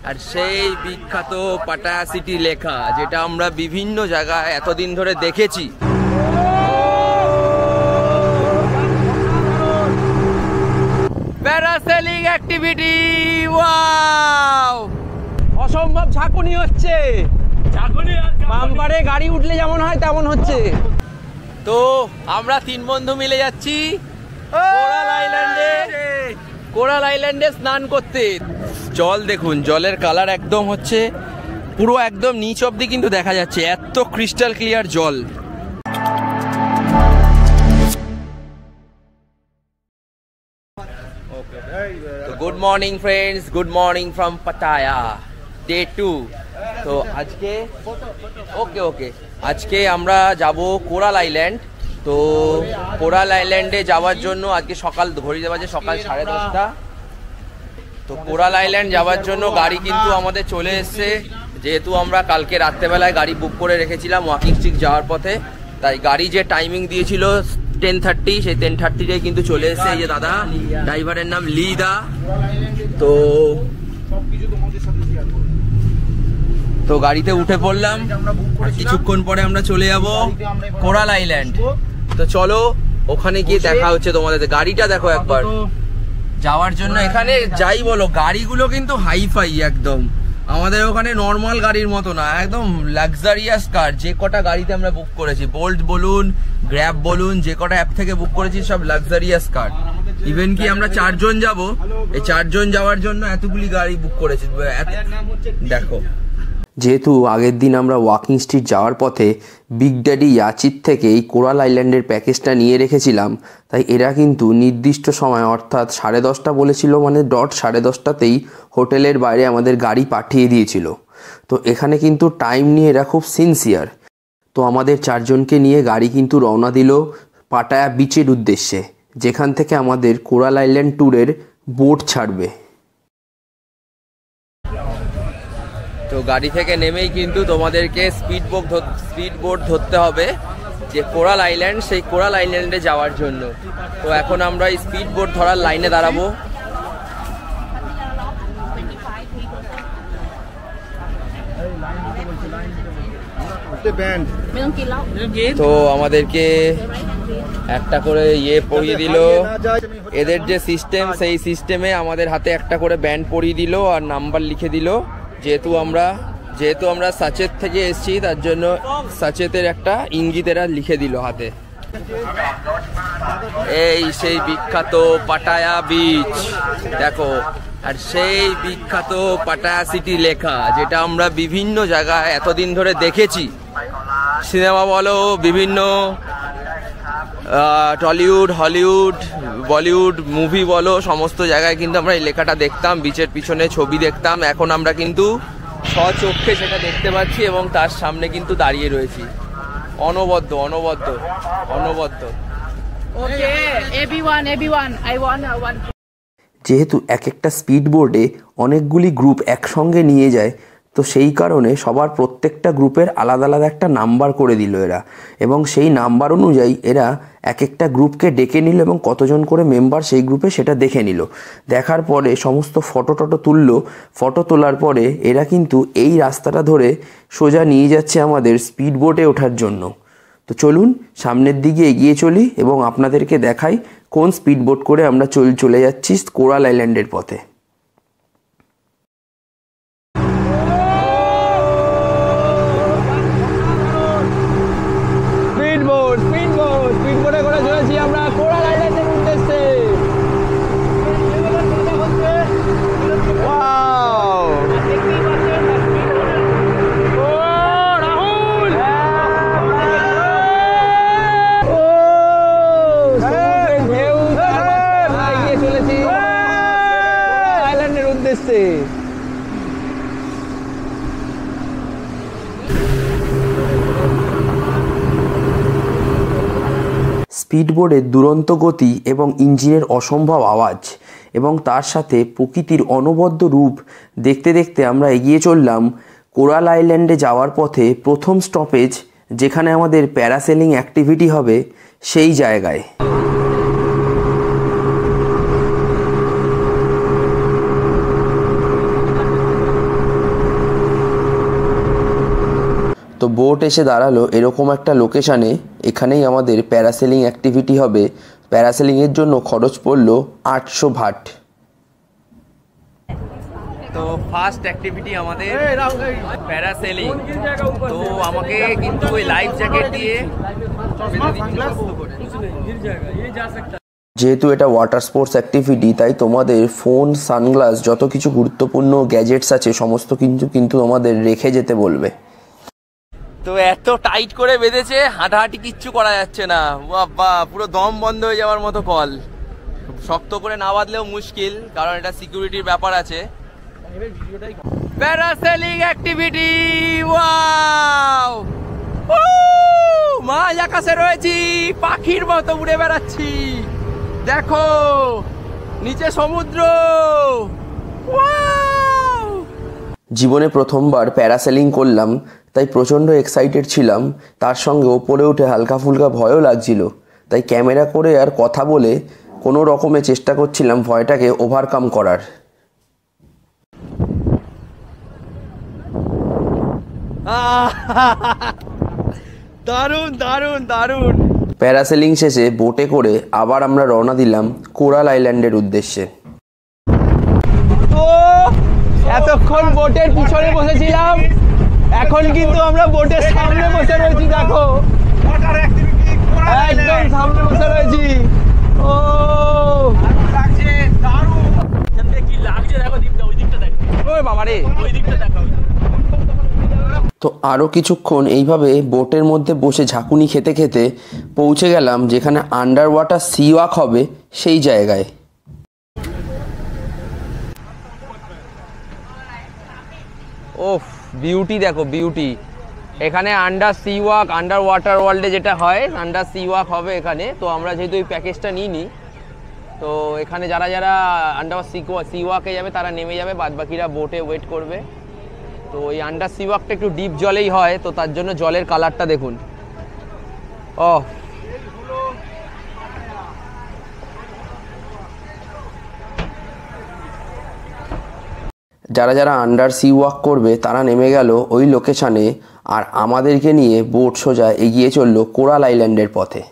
আর সেই বিখ্যাত Pattaya city লেখা, যেটা আমরা বিভিন্ন জায়গায় এতদিন ধরে দেখেছি। প্যারাসেলিং অ্যাক্টিভিটি, ওয়াও, অসম্ভব ঝাঁকুনি হচ্ছে। বাম্পারে গাড়ি উঠলে যেমন হয় তেমন হচ্ছে। তো আমরা 3 বন্ধু মিলে যাচ্ছি কোরাল আইল্যান্ডে স্নান করতে। জল দেখুন, জলের কালার একদম হচ্ছে পুরো একদম নিচ অব্দি কিন্তু দেখা যাচ্ছে, এত ক্রিস্টাল ক্লিয়ার জল। তো good morning friends, good morning from Pattaya, day 2। তো আজকে আজকে আমরা যাব কোরাল আইল্যান্ড। তো কোরাল আইল্যান্ডে যাওয়ার জন্য আজকে সকাল ঘড়িতে বাজে সকাল 10:30। তো কোরাল আইল্যান্ড যাওয়ার জন্য গাড়ি কিন্তু আমাদের চলে এসছে, যেহেতু আমরা কালকে রাত্রেবেলায় গাড়ি বুক করে রেখেছিলাম ওয়াকিং স্টিক যাওয়ার পথে। তাই গাড়ি যে টাইমিং দিয়েছিল 10:30, সেই 10:30টায় কিন্তু চলে এসছে। এই যে দাদা, ড্রাইভারের নাম লিদা। তো গাড়িতে উঠে পড়লাম, কিছুক্ষণ পরে আমরা চলে যাব কোরাল আইল্যান্ড। তো চলো ওখানে গিয়ে দেখা হচ্ছে তোমাদের। গাড়িটা দেখো একবার, যাওয়ার জন্য এখানে যাই বলো গাড়িগুলো কিন্তু হাইফাই একদম, আমাদের ওখানে নর্মাল গাড়ির মতো না, একদম লাক্সারিয়াস কার। যে কটা গাড়িতে আমরা বুক করেছি, বোল্ট বলুন, গ্র্যাব বলুন, যে কটা অ্যাপ থেকে বুক করেছি সব লাক্সারিয়াস কার। ইভেন কি আমরা 4 জন যাব, এই 4 জন যাওয়ার জন্য এতগুলি গাড়ি বুক করেছি। দেখো, যেহেতু আগের দিন আমরা ওয়াকিং স্ট্রিট যাওয়ার পথে বিগ ড্যাডি ইয়াচির থেকে এই কোরাল আইল্যান্ডের প্যাকেজটা নিয়ে রেখেছিলাম, তাই এরা কিন্তু নির্দিষ্ট সময় অর্থাৎ 10:30 বলেছিল, মানে ডট 10:30তেই হোটেলের বাইরে আমাদের গাড়ি পাঠিয়ে দিয়েছিল। তো এখানে কিন্তু টাইম নিয়ে এরা খুব সিনসিয়ার। তো আমাদের 4 জনকে নিয়ে গাড়ি কিন্তু রওনা দিল পাটায়া বিচের উদ্দেশ্যে, যেখান থেকে আমাদের কোরাল আইল্যান্ড ট্যুরের বোট ছাড়বে। তো গাড়ি থেকে নেমেই কিন্তু তোমাদেরকে স্পিড বোট ধরতে হবে যে কোরাল আইল্যান্ড, সেই কোরাল আইল্যান্ডে যাওয়ার জন্য। তো এখন আমরা স্পিড বোট ধরার লাইনে দাঁড়াবো। তো আমাদেরকে একটা করে পরিয়ে দিল, এদের যে সিস্টেম সেই সিস্টেমে আমাদের হাতে একটা করে ব্যান্ড পরিয়ে দিল আর নাম্বার লিখে দিল। যেহেতু আমরা সাচেত থেকে এসেছি, তার জন্য সাচেতের একটা ইঙ্গিত এরা লিখে দিল হাতে। এই সেই বিখ্যাত পাটায়া বিচ দেখো, আর সেই বিখ্যাত পাটায়া সিটি লেখা, যেটা আমরা বিভিন্ন জায়গায় এতদিন ধরে দেখেছি। সিনেমা বলো, বিভিন্ন টলিউড, হলিউড, বলিউড মুভি বলো, সমস্ত জায়গায় কিন্তু আমরা এই লেখাটা দেখতাম, বিচের পিছনে ছবি দেখতাম। এখন আমরা কিন্তু স্বচক্ষে সেটা দেখতে পাচ্ছি এবং তার সামনে কিন্তু দাঁড়িয়ে রয়েছি, অনবদ্য। যেহেতু এক একটা স্পিড বোর্ডে অনেকগুলি গ্রুপ একসঙ্গে নিয়ে যায়, তো সেই কারণে সবার প্রত্যেকটা গ্রুপের আলাদা আলাদা একটা নাম্বার করে দিল এরা, এবং সেই নাম্বার অনুযায়ী এরা এক একটা গ্রুপকে ডেকে নিল এবং কতজন করে মেম্বার সেই গ্রুপে সেটা দেখে নিল। দেখার পরে সমস্ত ফটো তুললো। ফটো তোলার পরে এরা কিন্তু এই রাস্তাটা ধরে সোজা নিয়ে যাচ্ছে আমাদের স্পিড বোটে ওঠার জন্য। তো চলুন সামনের দিকে এগিয়ে চলি এবং আপনাদেরকে দেখাই কোন স্পিড বোট করে আমরা চলে যাচ্ছি কোরাল আইল্যান্ডের পথে। স্পিডবোটের দুরন্ত গতি এবং ইঞ্জিনের অসম্ভব আওয়াজ এবং তার সাথে প্রকৃতির অনবদ্য রূপ দেখতে দেখতে আমরা এগিয়ে চললাম কোরাল আইল্যান্ডে যাওয়ার পথে প্রথম স্টপেজ, যেখানে আমাদের প্যারাসেলিং অ্যাক্টিভিটি হবে, সেই জায়গায়। তো বোট এসে দাঁড়ালো এরকম একটা লোকেশানে। এখানেই আমাদের প্যারাসেলিং অ্যাক্টিভিটি হবে। প্যারাসেলিংয়ের জন্য খরচ পড়লো 800 ভাট। তো ফার্স্ট অ্যাক্টিভিটি আমাদের প্যারাসেলিং। তো আমাকে কিন্তু ওই লাইফ জ্যাকেট দিয়ে, যেহেতু এটা ওয়াটার স্পোর্টস অ্যাক্টিভিটি, তাই তোমাদের ফোন, সানগ্লাস, যত কিছু গুরুত্বপূর্ণ গ্যাজেটস আছে সমস্ত কিন্তু তোমাদের রেখে যেতে বলবে। তো এত টাইট করে বেঁধেছে, হাঁটাহাঁটি কিচ্ছু করা যাচ্ছে না। বাবা, পুরো দম বন্ধ হয়ে যাওয়ার মতো কল। শক্ত করে না বাঁধলেও মুশকিল, কারণ এটা সিকিউরিটির ব্যাপার আছে। প্যারাসেলিং অ্যাক্টিভিটি, ওয়াও, মাঝ আকাশে রয়েছি, পাখির মতো উড়ে বেড়াচ্ছি। দেখো নিচে সমুদ্র। জীবনে প্রথমবার প্যারাসেলিং করলাম, তাই প্রচণ্ড এক্সাইটেড ছিলাম। তার সঙ্গে ওপরে উঠে হালকা ফুলকা ভয়ও লাগছিল। তাই ক্যামেরা করে আর কথা বলে কোনো রকমে চেষ্টা করছিলাম ভয়টাকে ওভারকাম করার। দারুণ দারুণ দারুণ। প্যারাসেলিং শেষে বোটে করে আবার আমরা রওনা দিলাম কোরাল আইল্যান্ডের উদ্দেশ্যে। তো এতক্ষণ বোটের পিছনে বসেছিলাম, এখন কিন্তু আমরা বোটের সামনে বসে রয়েছি। দেখো একদম সামনে বসে রয়েছি। ও লাগছে, দারুণ কি লাগছে। দেখো দিকটা, ওই দিকটা দেখো। ওই বাবা রে, ওই দিকটা দেখো। তো আরও কিছুক্ষণ এইভাবে বোটের মধ্যে বসে ঝাঁকুনি খেতে খেতে পৌঁছে গেলাম যেখানে আন্ডার ওয়াটার সি ওয়াক হবে সেই জায়গায়। ওফ, বিউটি দেখো, বিউটি। এখানে under sea walk, under water ওয়ার্ল্ডে যেটা হয়, আন্ডার সি ওয়াক হবে এখানে। তো আমরা যেহেতু এই প্যাকেজটা নিইনি, তো এখানে যারা যারা আন্ডার সি ওয়াকে যাবে তারা নেমে যাবে, বাদবাকিরা বোটে ওয়েট করবে। তো এই আন্ডার সি ওয়াকটা একটু ডিপ জলেই হয়, তো তার জন্য জলের কালারটা দেখুন। ও যারা যারা আন্ডার সি ওয়াক করবে তারা নেমে গেল ওই লোকেশানে, আর আমাদেরকে নিয়ে বোট সোজা এগিয়ে চললো কোরাল আইল্যান্ডের পথে।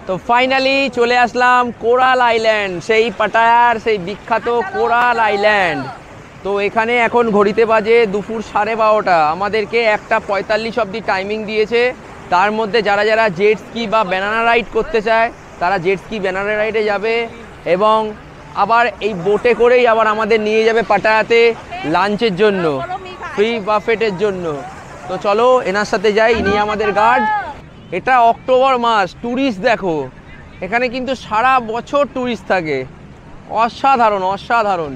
তো ফাইনালি চলে আসলাম কোরাল আইল্যান্ড, সেই পাটায়ার সেই বিখ্যাত কোরাল আইল্যান্ড। তো এখানে এখন ঘড়িতে বাজে দুপুর 12:30। আমাদেরকে 1:45 অবধি টাইমিং দিয়েছে। তার মধ্যে যারা যারা জেট স্কি বা ব্যানানা রাইড করতে চায় তারা জেট স্কি ব্যানানা রাইডে যাবে, এবং আবার এই বোটে করেই আবার আমাদের নিয়ে যাবে পাটায়াতে লাঞ্চের জন্য, ফ্রি বাফেটের জন্য। তো চলো এনার সাথে যাই, ইনি আমাদের গার্ড। এটা অক্টোবর মাস, ট্যুরিস্ট দেখো এখানে কিন্তু সারা বছর ট্যুরিস্ট থাকে। অসাধারণ অসাধারণ।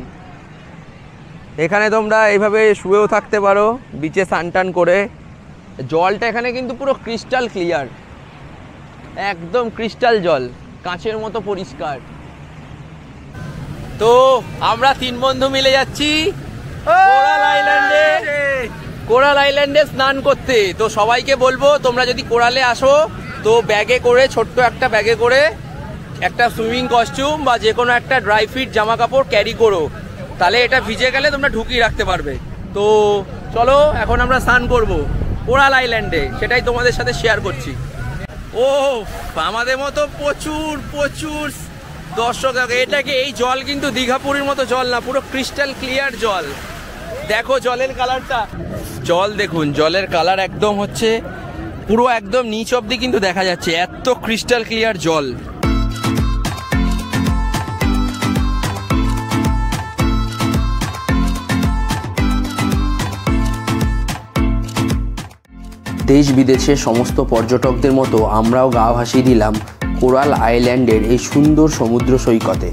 এখানে তোমরা এইভাবে শুয়েও থাকতে পারো বিচে স্নান করে। জলটা এখানে কিন্তু পুরো ক্রিস্টাল ক্লিয়ার, একদম ক্রিস্টাল জল, কাঁচের মতো পরিষ্কার। তো আমরা 3 বন্ধু মিলে যাচ্ছি কোরাল আইল্যান্ডে স্নান করতে। তো সবাইকে বলবো তোমরা যদি কোরালে আসো তো ব্যাগে করে, ছোট্ট একটা ব্যাগে করে একটা সুইমিং কস্টিউম বা যে কোনো একটা ড্রাই ফিট জামা কাপড় ক্যারি করো, তাহলে এটা ভিজে গেলে তোমরা ঢুকিয়ে রাখতে পারবে। তো চলো এখন আমরা স্নান করব কোরাল আইল্যান্ডে, সেটাই তোমাদের সাথে শেয়ার করছি। ও আমাদের মতো প্রচুর প্রচুর দর্শক। এটাকে, এই জল কিন্তু দীঘাপুরীর মতো জল না, পুরো ক্রিস্টাল ক্লিয়ার জল। দেখো জলের কালারটা, জল দেখুন, জলের কালার একদম হচ্ছে পুরো একদম নিচ অব্দি কিন্তু দেখা যাচ্ছে, এত ক্রিস্টাল ক্লিয়ার জল। দেশ বিদেশের সমস্ত পর্যটকদের মতো আমরাও গা ভাসিয়ে দিলাম কোরাল আইল্যান্ডের এই সুন্দর সমুদ্র সৈকতে।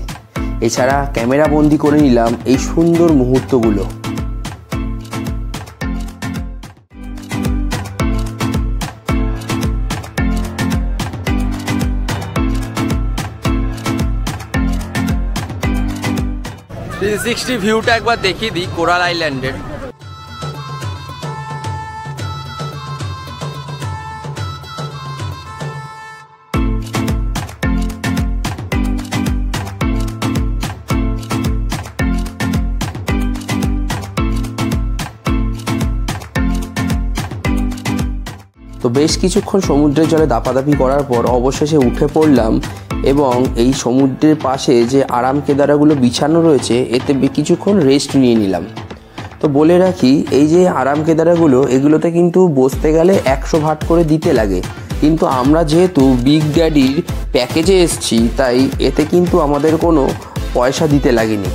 এছাড়া ক্যামেরা বন্দি করে নিলাম এই সুন্দর মুহূর্তগুলো। ভিউটা একবার দেখিয়ে দিই কোরাল আইল্যান্ডের। বেশ কিছুক্ষণ সমুদ্রের জলে দাপাদাপি করার পর অবশেষে উঠে পড়লাম এবং এই সমুদ্রের পাশে যে আরাম কেদারাগুলো বিছানো রয়েছে এতে কিছুক্ষণ রেস্ট নিয়ে নিলাম। তো বলে রাখি, এই যে আরাম কেদারাগুলো এগুলোতে কিন্তু বসতে গেলে 100 ভাট করে দিতে লাগে, কিন্তু আমরা যেহেতু বিগ ড্যাডির প্যাকেজে এসেছি তাই এতে কিন্তু আমাদের কোনো পয়সা দিতে লাগেনি।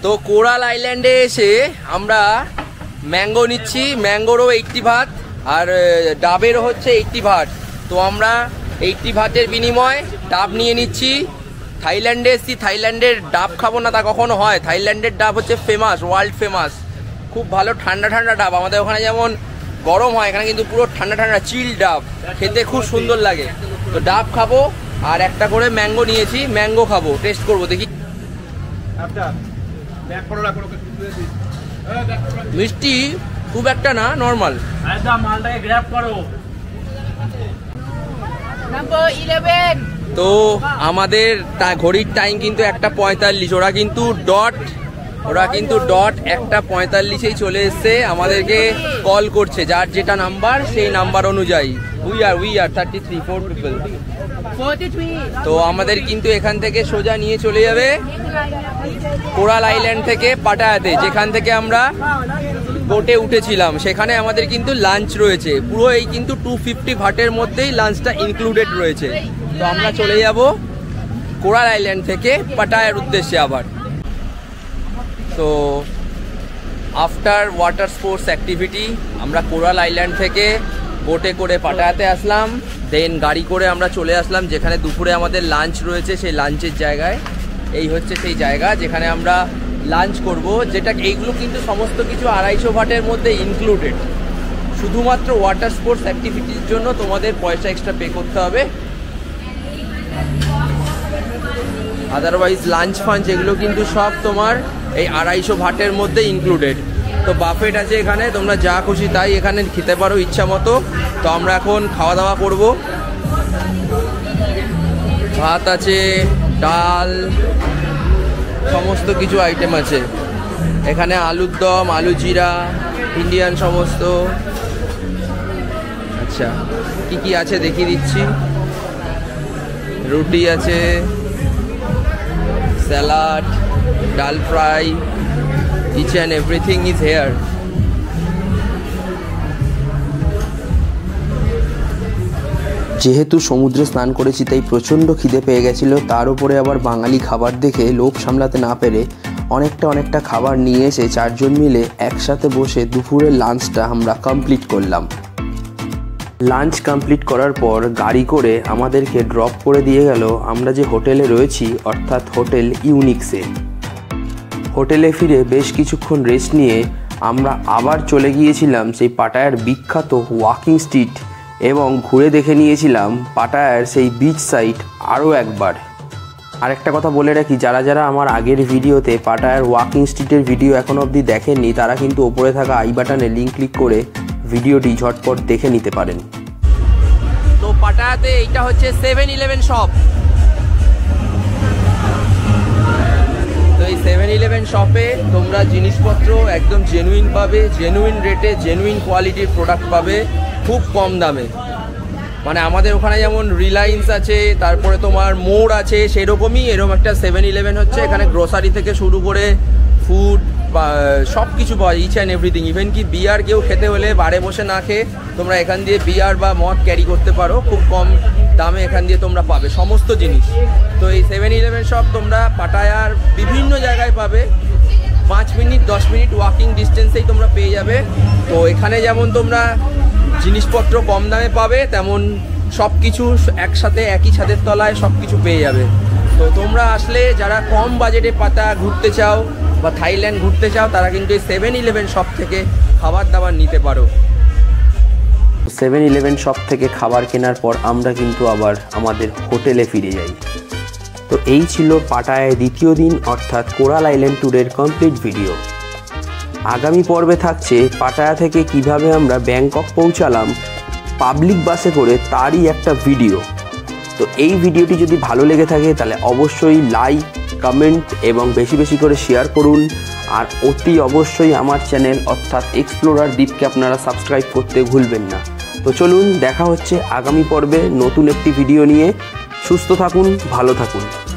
তো কোরাল আইল্যান্ডে এসে আমরা ম্যাঙ্গো নিচ্ছি, ম্যাঙ্গোরও 80 ভাট আর ডাবেরও হচ্ছে 80 ভাট। তো আমরা 80 ভাটের বিনিময়ে ডাব নিয়ে নিচ্ছি। থাইল্যান্ডে এসেছি, থাইল্যান্ডের ডাব খাবো না তা কখনো হয়? থাইল্যান্ডের ডাব হচ্ছে ফেমাস, ওয়ার্ল্ড ফেমাস, খুব ভালো ঠান্ডা ঠান্ডা ডাব। আমাদের ওখানে যেমন গরম হয়, এখানে কিন্তু পুরো ঠান্ডা ঠান্ডা চিল ডাব, খেতে খুব সুন্দর লাগে। তো ডাব খাবো আর একটা করে ম্যাঙ্গো নিয়েছি, ম্যাঙ্গো খাবো, টেস্ট করবো, দেখি। মিষ্টি খুব একটা না, নর্মাল। মালটাকে গ্র্যাব করো। নাম্বার 11। তো আমাদের ঘড়ির টাইম কিন্তু 1:45, ওরা কিন্তু ডট 1:45 চলে এসছে, আমাদেরকে কল করছে, যার যেটা নাম্বার সেই নাম্বার অনুযায়ী। We are 33 4 people. 43। তো আমাদের কিন্তু এখান থেকে সোজা নিয়ে চলে যাবে কোরাল আইল্যান্ড থেকে পাটায়াতে, যেখান থেকে আমরা বোটে উঠেছিলাম। সেখানে আমাদের কিন্তু লাঞ্চ রয়েছে, পুরো এই কিন্তু 250 ভাটের মধ্যেই লাঞ্চটা ইনক্লুডেড রয়েছে। তো আমরা চলে যাব কোরাল আইল্যান্ড থেকে পাটায়ার উদ্দেশ্যে আবার। তো আফটার ওয়াটার স্পোর্টস অ্যাক্টিভিটি আমরা কোরাল আইল্যান্ড থেকে বোটে করে পাটায়াতে আসলাম, দেন গাড়ি করে আমরা চলে আসলাম যেখানে দুপুরে আমাদের লাঞ্চ রয়েছে, সেই লাঞ্চের জায়গায়। এই হচ্ছে সেই জায়গা যেখানে আমরা লাঞ্চ করব, যেটা এইগুলো কিন্তু সমস্ত কিছু 250 ভাটের মধ্যে ইনক্লুডেড। শুধুমাত্র ওয়াটার স্পোর্টস অ্যাক্টিভিটির জন্য তোমাদের পয়সা এক্সট্রা পে করতে হবে, আদারওয়াইজ লাঞ্চ ফাঞ্চ এগুলো কিন্তু সব তোমার এই 250 ভাটের মধ্যে ইনক্লুডেড। তো বাফেট আছে এখানে, তোমরা যা খুশি তাই এখানে খেতে পারো ইচ্ছা মতো। তো আমরা এখন খাওয়া দাওয়া করব। ভাত আছে, ডাল, সমস্ত কিছু আইটেম আছে এখানে, আলুর দম, আলু জিরা, ইন্ডিয়ান সমস্ত। আচ্ছা কি কি আছে দেখিয়ে দিচ্ছি। রুটি আছে, স্যালাড, ডাল fry, each and everything is here. যেহেতু সমুদ্রে স্নান করেছি তাই প্রচণ্ড খিদে পেয়ে গেছিলো, তার উপরে আবার বাঙালি খাবার দেখে লোভ সামলাতে না পেরে অনেকটা খাবার নিয়ে এসে 4 জন মিলে একসাথে বসে দুপুরের লাঞ্চটা আমরা কমপ্লিট করলাম। লাঞ্চ কমপ্লিট করার পর গাড়ি করে আমাদেরকে ড্রপ করে দিয়ে গেল আমরা যে হোটেলে রয়েছি, অর্থাৎ হোটেল ইউনিক্সে। হোটেলে ফিরে বেশ কিছুক্ষণ রেস্ট নিয়ে আমরা আবার চলে গিয়েছিলাম সেই পাটায়ার বিখ্যাত ওয়াকিং স্ট্রিট এবং ঘুরে দেখে নিয়েছিলাম পাটায়ার সেই বিচ সাইট আরও একবার। আরেকটা কথা বলে রাখি, যারা আমার আগের ভিডিওতে পাটায়ার ওয়াকিং স্ট্রিটের ভিডিও এখনও অবধি দেখেননি তারা কিন্তু ওপরে থাকা আই বাটনে লিঙ্ক ক্লিক করে ভিডিওটি ঝটপট দেখে নিতে পারেন। তো পাটায়াতে এইটা হচ্ছে 7-11 শপ। তো এই 7-11 শপে তোমরা জিনিসপত্র একদম জেনুইন পাবে, জেনুইন রেটে, জেনুইন কোয়ালিটির প্রোডাক্ট পাবে খুব কম দামে। মানে আমাদের ওখানে যেমন রিলায়েন্স আছে, তারপরে তোমার মোড় আছে, সেরকমই এরকম একটা 7-11 হচ্ছে। এখানে গ্রোসারি থেকে শুরু করে ফুড বা সব কিছু পাওয়া যায়, ইচ অ্যান্ড এভরিথিং। ইভেন কি বিয়ার কেউ খেতে হলে বারে বসে না খেয়ে তোমরা এখান দিয়ে বিয়ার বা মদ ক্যারি করতে পারো, খুব কম দামে এখান দিয়ে তোমরা পাবে সমস্ত জিনিস। তো এই 7-11 শপ তোমরা পাটায়ার বিভিন্ন জায়গায় পাবে, 5 মিনিট 10 মিনিট ওয়াকিং ডিস্টেন্সেই তোমরা পেয়ে যাবে। তো এখানে যেমন তোমরা জিনিসপত্র কম দামে পাবে, তেমন সব কিছু একসাথে একই ছাদের তলায় সব কিছু পেয়ে যাবে। তো তোমরা আসলে যারা কম বাজেটে পাটায়া ঘুরতে চাও বা থাইল্যান্ড ঘুরতে চাও তারা কিন্তু এই 7-11 শপ থেকে খাবার দাবার নিতে পারো। 7-11 শপ থেকে খাবার কেনার পর আমরা কিন্তু আবার আমাদের হোটেলে ফিরে যাই। তো এই ছিল পাটায়ায় দ্বিতীয় দিন অর্থাৎ কোরাল আইল্যান্ড ট্যুরের কমপ্লিট ভিডিও। আগামী পর্বে থাকছে পাটায়া থেকে কিভাবে আমরা ব্যাংকক পৌঁছালাম পাবলিক বাসে করে, তারই একটা ভিডিও। তো এই ভিডিওটি যদি ভালো লেগে থাকে তাহলে অবশ্যই লাইক, কমেন্ট এবং বেশি বেশি করে শেয়ার করুন। আর অতি অবশ্যই আমার চ্যানেল অর্থাৎ এক্সপ্লোরার দ্বীপকে আপনারা সাবস্ক্রাইব করতে ভুলবেন না। তো চলুন দেখা হচ্ছে আগামী পর্বে নতুন একটি ভিডিও নিয়ে। সুস্থ থাকুন, ভালো থাকুন।